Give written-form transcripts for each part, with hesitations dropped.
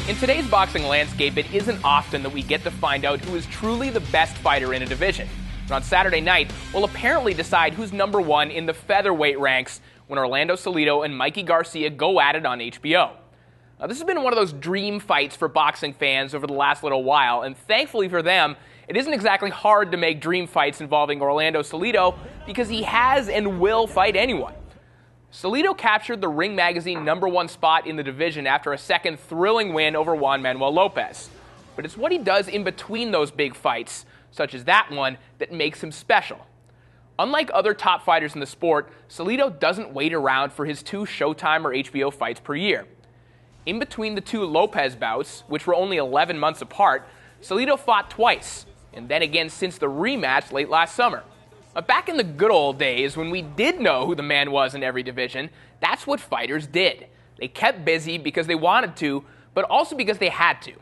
In today's boxing landscape, it isn't often that we get to find out who is truly the best fighter in a division. But on Saturday night, we'll apparently decide who's number one in the featherweight ranks when Orlando Salido and Mikey Garcia go at it on HBO. Now, this has been one of those dream fights for boxing fans over the last little while, and thankfully for them, it isn't exactly hard to make dream fights involving Orlando Salido because he has and will fight anyone. Salido captured the Ring Magazine #1 spot in the division after a second thrilling win over Juan Manuel Lopez. But it's what he does in between those big fights, such as that one, that makes him special. Unlike other top fighters in the sport, Salido doesn't wait around for his 2 Showtime or HBO fights per year. In between the 2 Lopez bouts, which were only 11 months apart, Salido fought twice, and then again since the rematch late last summer. Back in the good old days, when we did know who the man was in every division, that's what fighters did. They kept busy because they wanted to, but also because they had to.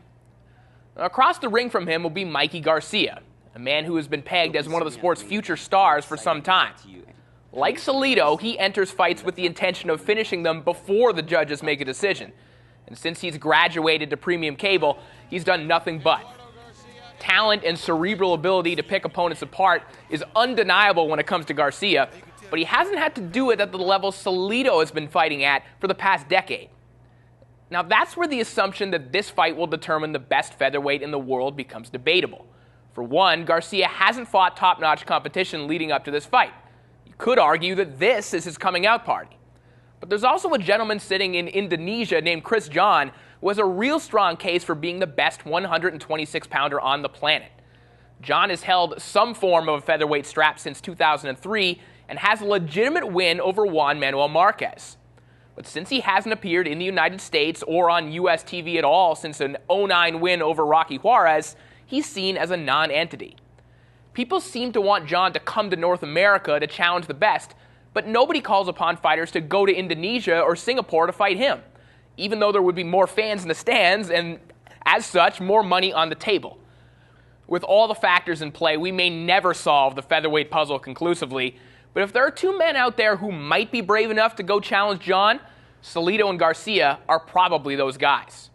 Across the ring from him will be Mikey Garcia, a man who has been pegged as one of the sport's future stars for some time. Like Salido, he enters fights with the intention of finishing them before the judges make a decision. And since he's graduated to premium cable, he's done nothing but. Talent and cerebral ability to pick opponents apart is undeniable when it comes to Garcia, but he hasn't had to do it at the level Salido has been fighting at for the past decade. Now that's where the assumption that this fight will determine the best featherweight in the world becomes debatable. For one, Garcia hasn't fought top-notch competition leading up to this fight. You could argue that this is his coming out party. But there's also a gentleman sitting in Indonesia named Chris John who has a real strong case for being the best 126-pounder on the planet. John has held some form of a featherweight strap since 2003 and has a legitimate win over Juan Manuel Marquez. But since he hasn't appeared in the United States or on US TV at all since an 2009 win over Rocky Juarez, he's seen as a non-entity. People seem to want John to come to North America to challenge the best, but nobody calls upon fighters to go to Indonesia or Singapore to fight him, even though there would be more fans in the stands and, as such, more money on the table. With all the factors in play, we may never solve the featherweight puzzle conclusively, but if there are 2 men out there who might be brave enough to go challenge John, Salido and Garcia are probably those guys.